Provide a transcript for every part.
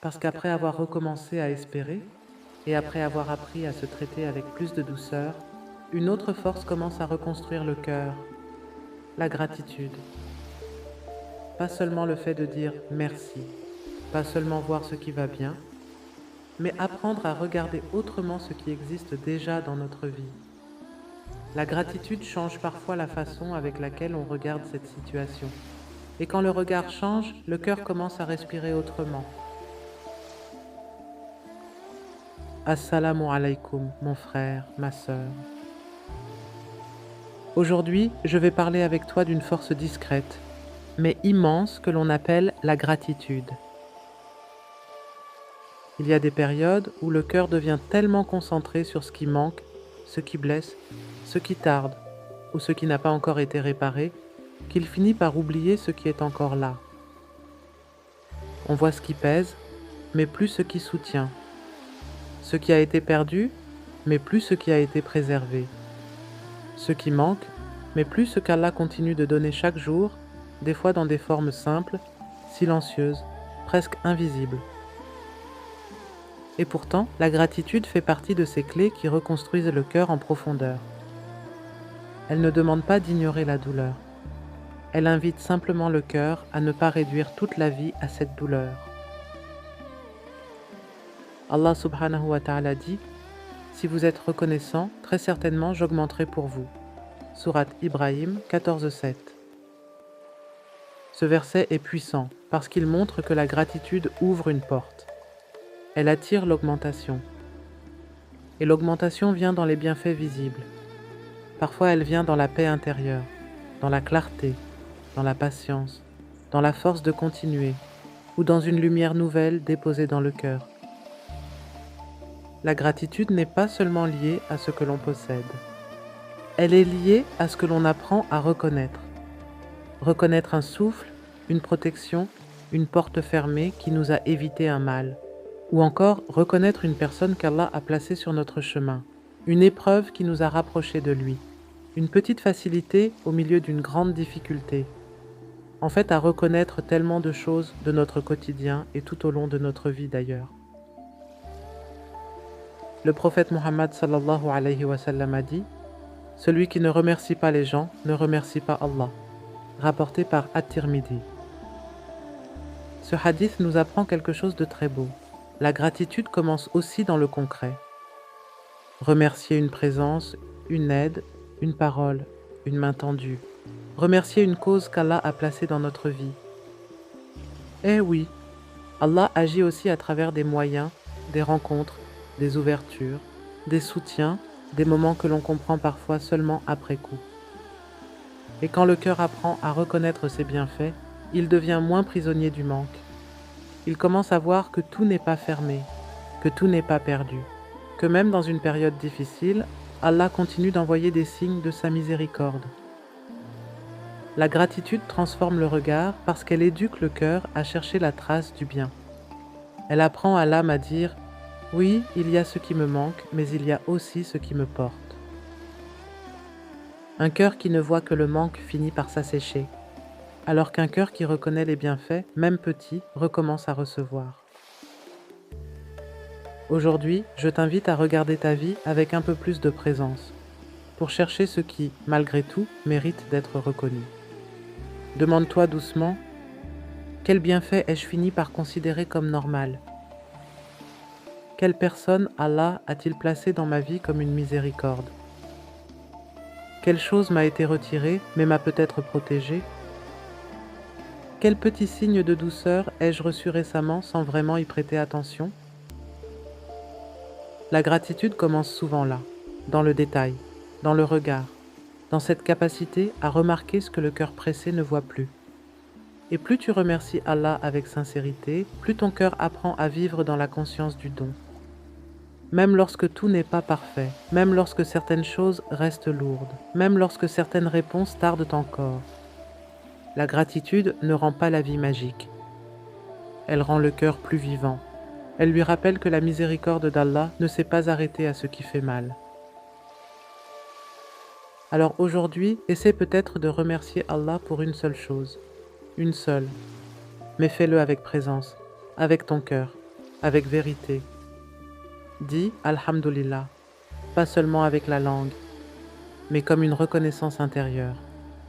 Parce qu'après avoir recommencé à espérer, et après avoir appris à se traiter avec plus de douceur, une autre force commence à reconstruire le cœur, la gratitude. Pas seulement le fait de dire merci, pas seulement voir ce qui va bien, mais apprendre à regarder autrement ce qui existe déjà dans notre vie. La gratitude change parfois la façon avec laquelle on regarde cette situation. Et quand le regard change, le cœur commence à respirer autrement. Assalamu alaikum, mon frère, ma sœur. Aujourd'hui, je vais parler avec toi d'une force discrète, mais immense que l'on appelle la gratitude. Il y a des périodes où le cœur devient tellement concentré sur ce qui manque, ce qui blesse, ce qui tarde ou ce qui n'a pas encore été réparé, qu'il finit par oublier ce qui est encore là. On voit ce qui pèse, mais plus ce qui soutient. Ce qui a été perdu, mais plus ce qui a été préservé. Ce qui manque, mais plus ce qu'Allah continue de donner chaque jour, des fois dans des formes simples, silencieuses, presque invisibles. Et pourtant, la gratitude fait partie de ces clés qui reconstruisent le cœur en profondeur. Elle ne demande pas d'ignorer la douleur. Elle invite simplement le cœur à ne pas réduire toute la vie à cette douleur. Allah subhanahu wa ta'ala dit « Si vous êtes reconnaissant, très certainement j'augmenterai pour vous. » Sourate Ibrahim 14:7. Ce verset est puissant parce qu'il montre que la gratitude ouvre une porte. Elle attire l'augmentation. Et l'augmentation vient dans les bienfaits visibles. Parfois elle vient dans la paix intérieure, dans la clarté, dans la patience, dans la force de continuer ou dans une lumière nouvelle déposée dans le cœur. La gratitude n'est pas seulement liée à ce que l'on possède. Elle est liée à ce que l'on apprend à reconnaître. Reconnaître un souffle, une protection, une porte fermée qui nous a évité un mal. Ou encore reconnaître une personne qu'Allah a placée sur notre chemin, une épreuve qui nous a rapprochés de lui, une petite facilité au milieu d'une grande difficulté. En fait, à reconnaître tellement de choses de notre quotidien et tout au long de notre vie d'ailleurs. Le prophète Muhammad sallallahu alayhi wa sallam a dit « Celui qui ne remercie pas les gens ne remercie pas Allah », rapporté par At-Tirmidhi. Ce hadith nous apprend quelque chose de très beau. La gratitude commence aussi dans le concret. Remercier une présence, une aide, une parole, une main tendue. Remercier une cause qu'Allah a placée dans notre vie. Eh oui, Allah agit aussi à travers des moyens, des rencontres, des ouvertures, des soutiens, des moments que l'on comprend parfois seulement après coup. Et quand le cœur apprend à reconnaître ses bienfaits, il devient moins prisonnier du manque. Il commence à voir que tout n'est pas fermé, que tout n'est pas perdu, que même dans une période difficile, Allah continue d'envoyer des signes de sa miséricorde. La gratitude transforme le regard parce qu'elle éduque le cœur à chercher la trace du bien. Elle apprend à l'âme à dire « Oui, il y a ce qui me manque, mais il y a aussi ce qui me porte. » Un cœur qui ne voit que le manque finit par s'assécher, alors qu'un cœur qui reconnaît les bienfaits, même petits, recommence à recevoir. Aujourd'hui, je t'invite à regarder ta vie avec un peu plus de présence, pour chercher ce qui, malgré tout, mérite d'être reconnu. Demande-toi doucement, quel bienfait ai-je fini par considérer comme normal ? Quelle personne Allah a-t-il placé dans ma vie comme une miséricorde ? Quelle chose m'a été retirée, mais m'a peut-être protégée ? Quel petit signe de douceur ai-je reçu récemment sans vraiment y prêter attention ? La gratitude commence souvent là, dans le détail, dans le regard, dans cette capacité à remarquer ce que le cœur pressé ne voit plus. Et plus tu remercies Allah avec sincérité, plus ton cœur apprend à vivre dans la conscience du don. Même lorsque tout n'est pas parfait, même lorsque certaines choses restent lourdes, même lorsque certaines réponses tardent encore, la gratitude ne rend pas la vie magique. Elle rend le cœur plus vivant. Elle lui rappelle que la miséricorde d'Allah ne s'est pas arrêtée à ce qui fait mal. Alors aujourd'hui, essaie peut-être de remercier Allah pour une seule chose. Une seule. Mais fais-le avec présence, avec ton cœur. avec vérité. Dis Alhamdulillah, pas seulement avec la langue, mais comme une reconnaissance intérieure,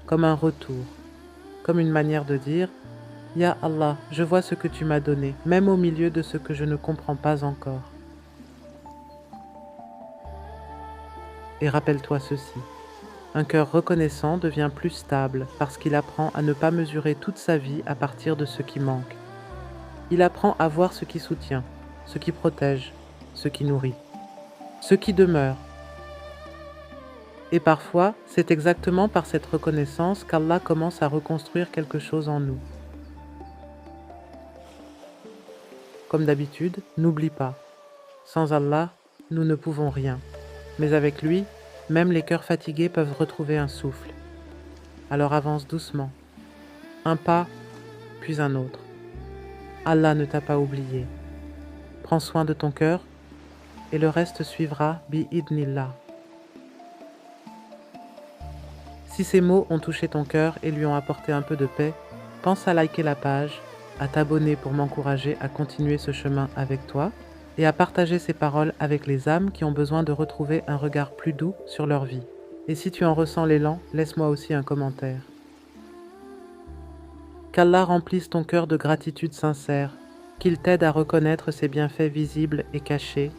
comme un retour, comme une manière de dire Ya Allah, je vois ce que tu m'as donné, même au milieu de ce que je ne comprends pas encore. Et rappelle-toi ceci, un cœur reconnaissant devient plus stable parce qu'il apprend à ne pas mesurer toute sa vie à partir de ce qui manque. Il apprend à voir ce qui soutient, ce qui protège, ce qui nourrit, ce qui demeure. Et parfois, c'est exactement par cette reconnaissance qu'Allah commence à reconstruire quelque chose en nous. Comme d'habitude, n'oublie pas, sans Allah, nous ne pouvons rien. Mais avec lui, même les cœurs fatigués peuvent retrouver un souffle. Alors avance doucement, un pas, puis un autre. Allah ne t'a pas oublié. Prends soin de ton cœur et le reste suivra bi-idnillah. Si ces mots ont touché ton cœur et lui ont apporté un peu de paix, pense à liker la page, à t'abonner pour m'encourager à continuer ce chemin avec toi et à partager ces paroles avec les âmes qui ont besoin de retrouver un regard plus doux sur leur vie. Et si tu en ressens l'élan, laisse-moi aussi un commentaire. Qu'Allah remplisse ton cœur de gratitude sincère, qu'il t'aide à reconnaître ses bienfaits visibles et cachés,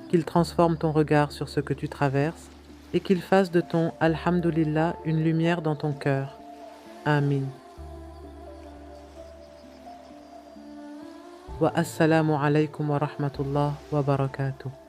qu'il transforme ton regard sur ce que tu traverses et qu'il fasse de ton Alhamdulillah une lumière dans ton cœur. Amin. Wa assalamu alaykum wa rahmatullah wa barakatuh.